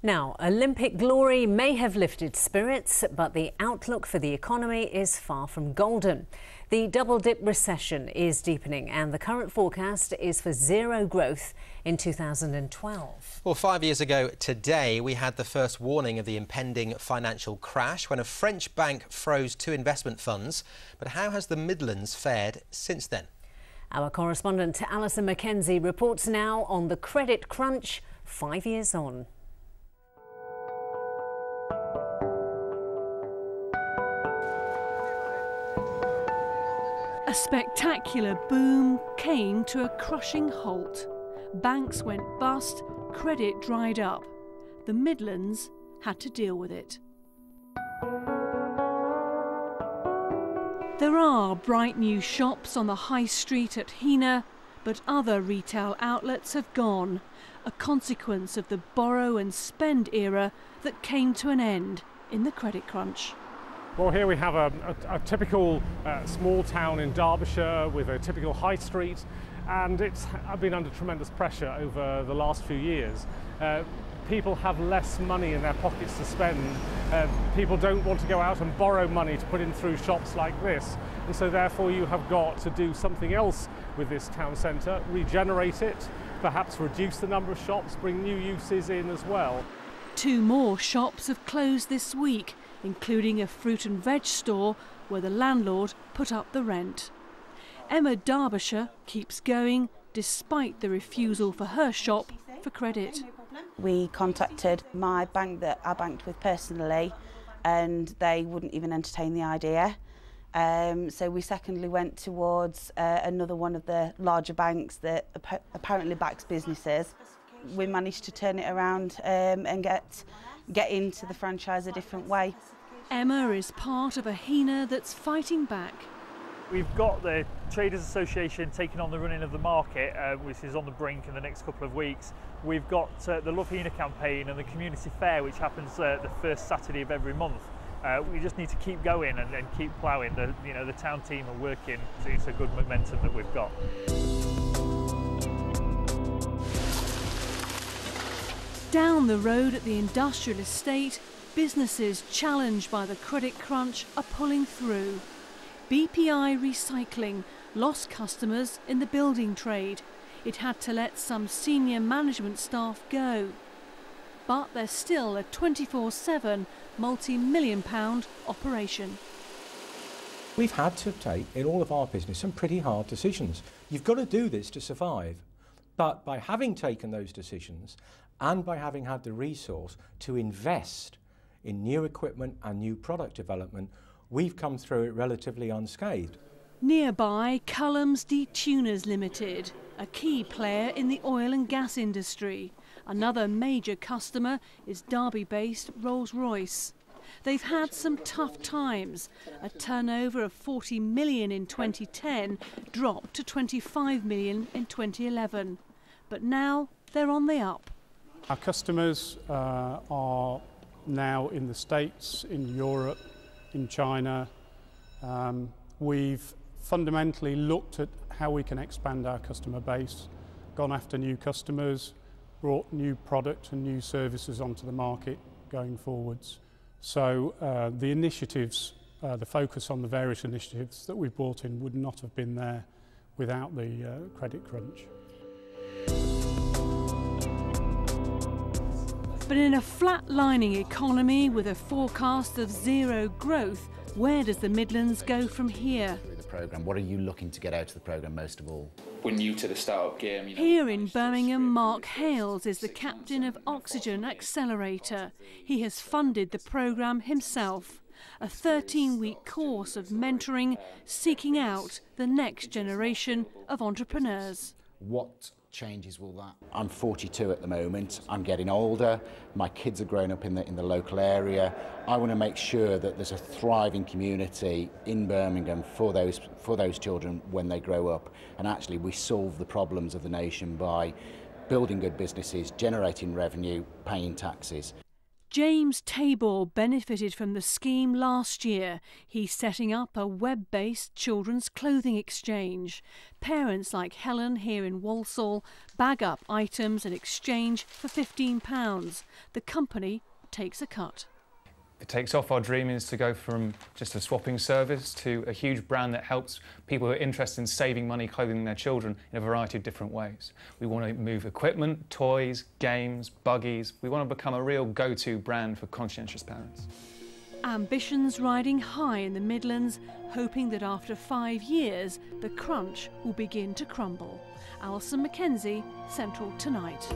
Now, Olympic glory may have lifted spirits, but the outlook for the economy is far from golden. The double-dip recession is deepening and the current forecast is for zero growth in 2012. Well, 5 years ago today, we had the first warning of the impending financial crash when a French bank froze 2 investment funds. But how has the Midlands fared since then? Our correspondent Alison Mackenzie reports now on the credit crunch 5 years on. A spectacular boom came to a crushing halt. Banks went bust, credit dried up. The Midlands had to deal with it. There are bright new shops on the high street at Heanor, but other retail outlets have gone, a consequence of the borrow and spend era that came to an end in the credit crunch. Well, here we have a typical small town in Derbyshire with a typical high street, and it's been under tremendous pressure over the last few years. People have less money in their pockets to spend. People don't want to go out and borrow money to put in through shops like this, and so therefore you have got to do something else with this town centre, regenerate it, perhaps reduce the number of shops, bring new uses in as well. 2 more shops have closed this week, including a fruit and veg store where the landlord put up the rent. Emma Derbyshire keeps going despite the refusal for her shop for credit. We contacted my bank that I banked with personally, and they wouldn't even entertain the idea. So we secondly went towards another one of the larger banks that apparently backs businesses. We managed to turn it around and get into the franchise a different way. Emma is part of a Heanor that's fighting back. We've got the Traders Association taking on the running of the market, which is on the brink in the next couple of weeks. We've got the Love Heanor campaign and the community fair, which happens the first Saturday of every month. We just need to keep going and keep ploughing. The town team are working. It's a good momentum that we've got. Down the road at the industrial estate, businesses challenged by the credit crunch are pulling through. BPI Recycling lost customers in the building trade. It had to let some senior management staff go. But they're still a 24/7 multi-million-pound operation. We've had to take, in all of our business, some pretty hard decisions. You've got to do this to survive. But by having taken those decisions and by having had the resource to invest in new equipment and new product development, we've come through it relatively unscathed. Nearby, Cullum's Detuners Limited, a key player in the oil and gas industry. Another major customer is Derby-based Rolls-Royce. They've had some tough times. A turnover of 40 million in 2010 dropped to 25 million in 2011. But now they're on the up. Our customers are now in the States, in Europe, in China. We've fundamentally looked at how we can expand our customer base, gone after new customers, brought new product and new services onto the market going forwards. So the initiatives, the focus on the various initiatives that we've brought in would not have been there without the credit crunch. But in a flatlining economy with a forecast of zero growth, where does the Midlands go from here? The programme, what are you looking to get out of the programme most of all? We're new to the start-up game. Here in Birmingham, Mark Hales is the captain of Oxygen Accelerator. He has funded the programme himself. A 13-week course of mentoring, seeking out the next generation of entrepreneurs. What changes will that? I'm 42 at the moment. I'm getting older. My kids are growing up in the local area. I want to make sure that there's a thriving community in Birmingham for those children when they grow up. And actually, we solve the problems of the nation by building good businesses, generating revenue, paying taxes. James Tabor benefited from the scheme last year. He's setting up a web-based children's clothing exchange. Parents like Helen here in Walsall bag up items and exchange for £15. The company takes a cut. If it takes off, our dream is to go from just a swapping service to a huge brand that helps people who are interested in saving money clothing their children in a variety of different ways. We want to move equipment, toys, games, buggies. We want to become a real go-to brand for conscientious parents. Ambitions riding high in the Midlands, hoping that after 5 years, the crunch will begin to crumble. Alison Mackenzie, Central Tonight.